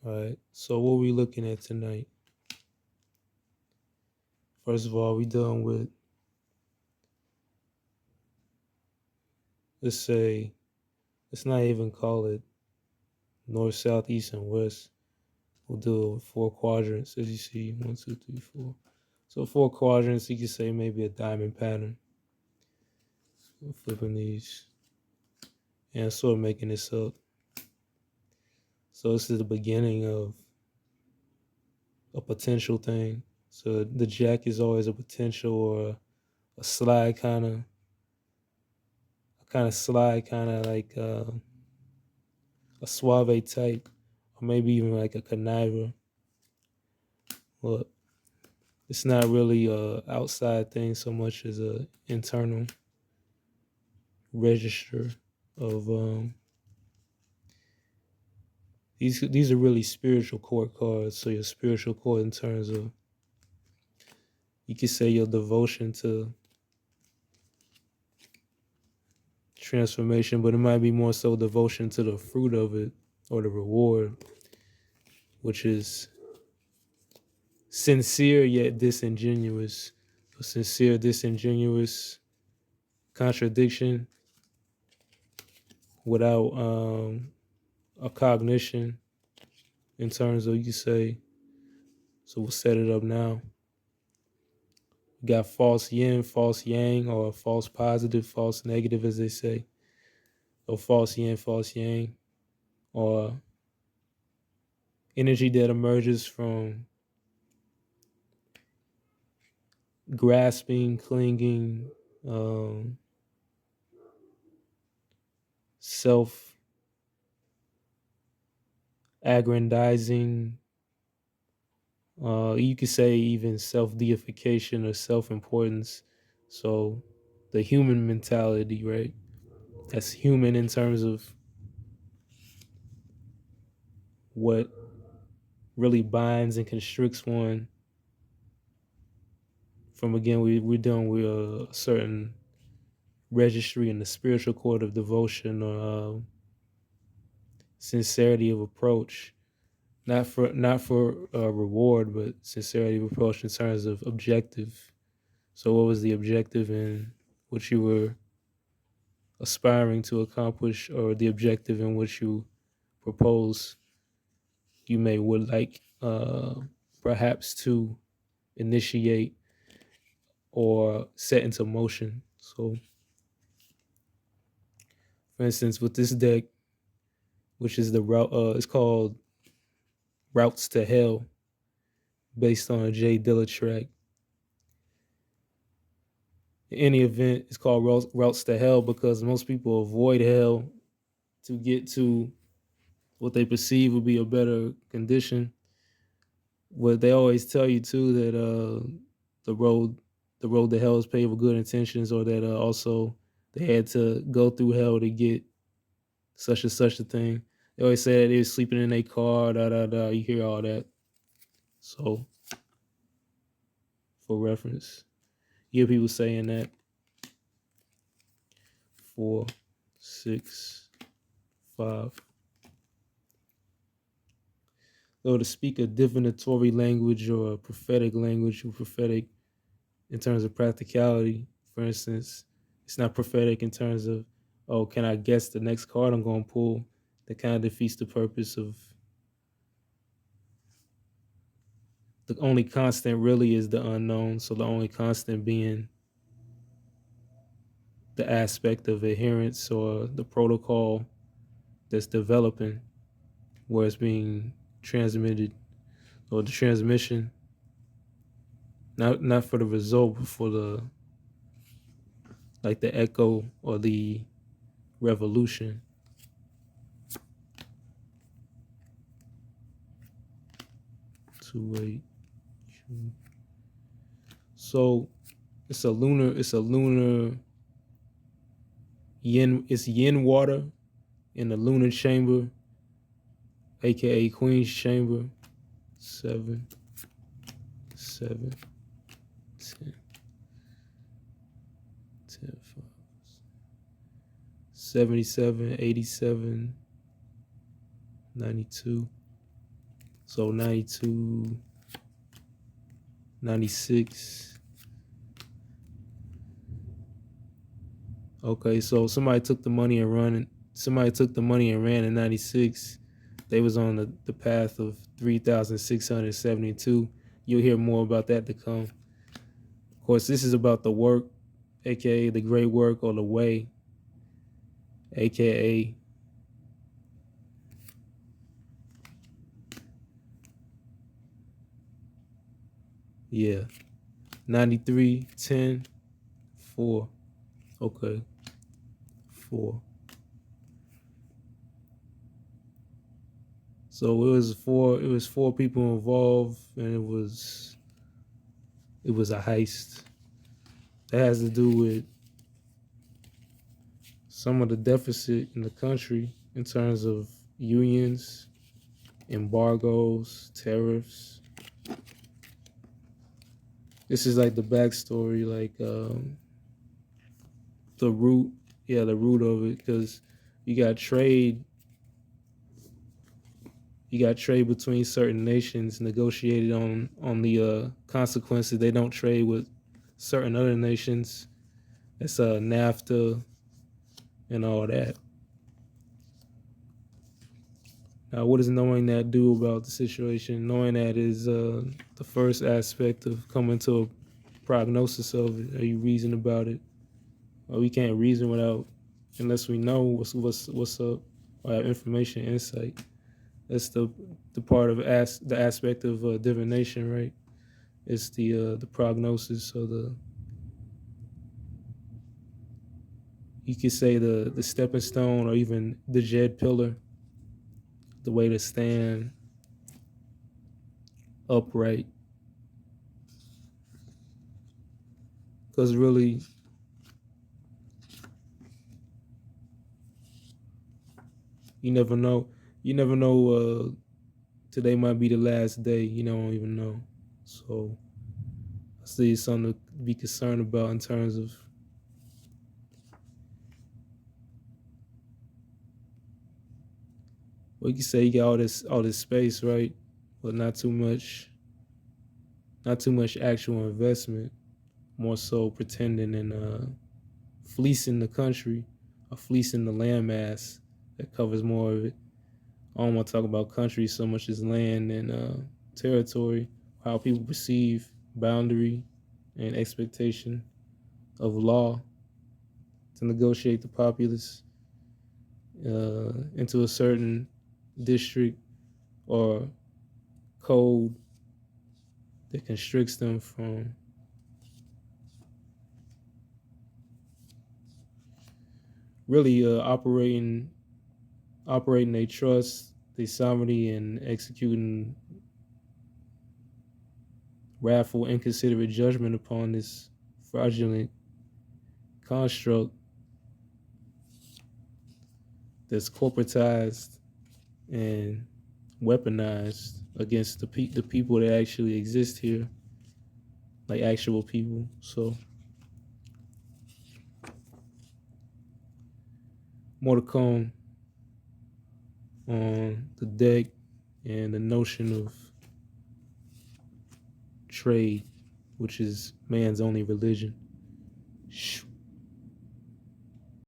All right. So what we looking at tonight? First of all, we done with, let's say, let's not even call it north, south, east, and west. We'll do it with four quadrants, as you see, one, two, three, four. So four quadrants, you could say maybe a diamond pattern. I'm flipping these and sort of making this up. So this is the beginning of a potential thing. So the jack is always a potential or a slide slide, kind of like a suave type, or maybe even like a conniver. Look, it's not really a outside thing so much as a internal register of these are really spiritual court cards. So your spiritual court in terms of, you could say, your devotion to transformation, but it might be more so devotion to the fruit of it or the reward, which is sincere yet disingenuous. A sincere, disingenuous contradiction without a cognition in terms of, you could say, so we'll set it up now. We got false yin, false yang, or false positive, false negative, as they say, or false yin, false yang, or energy that emerges from grasping, clinging, self aggrandizing, you could say even self deification or self importance. So the human mentality, right? That's human in terms of what really binds and constricts one from, again, we're dealing with a certain registry in the spiritual court of devotion or sincerity of approach, not for reward, but sincerity of approach in terms of objective. So what was the objective in what you were aspiring to accomplish, or the objective in which you propose you may would like perhaps to initiate or set into motion. So for instance, with this deck, which is the route, it's called Routes to Hell, based on a Jay Dilla track. In any event, it's called Routes to Hell because most people avoid hell to get to what they perceive would be a better condition. What they always tell you too, that the road the road to hell is paved with good intentions, or that also they had to go through hell to get such and such a thing. They always say that they were sleeping in a car, da da da. You hear all that. So for reference, you hear people saying that. 4, 6, 5. So to speak a divinatory language or a prophetic language, or prophetic in terms of practicality, for instance, it's not prophetic in terms of, oh, can I guess the next card I'm going to pull? That kind of defeats the purpose of, the only constant really is the unknown. So the only constant being the aspect of adherence or the protocol that's developing, where it's being transmitted, or the transmission, not for the result, but for the, like the echo or the revolution. Two, eight. So it's a lunar yin, it's yin water in the lunar chamber, aka Queen's chamber. 7, 7, 10, 10, 5, 77, 87, 92. So 92, 96. Okay, so somebody took the money and ran in 96. They was on the path of 3,672. You'll hear more about that to come. Of course, this is about the work, aka the great work, or the way, aka yeah. 93, 10, 4. Okay. 4. So it was four people involved, and it was a heist. That has to do with some of the deficit in the country in terms of unions, embargoes, tariffs. This is like the backstory, like the root, the root of it, because you got trade between certain nations negotiated on the consequences. They don't trade with certain other nations. It's NAFTA and all that. Now, what does knowing that do about the situation? Knowing that is the first aspect of coming to a prognosis of it. Are you reason about it? Well, we can't reason unless we know what's up, or have information, insight. That's the part of the aspect of divination, right? It's the prognosis, or you could say the stepping stone, or even the jed pillar, the way to stand upright. Because really, you never know. You never know. Today might be the last day. You don't even know. So I see it's something to be concerned about in terms of you can say you got all this space, right? But not too much actual investment. More so pretending and fleecing the country, or fleecing the landmass that covers more of it. I don't want to talk about country so much as land and territory, how people perceive boundary and expectation of law to negotiate the populace into a certain district or code that constricts them from really operating their trust, their sovereignty, and executing wrathful, inconsiderate judgment upon this fraudulent construct that's corporatized and weaponized against the people that actually exist here, like actual people. So more to come on the deck and the notion of trade, which is man's only religion.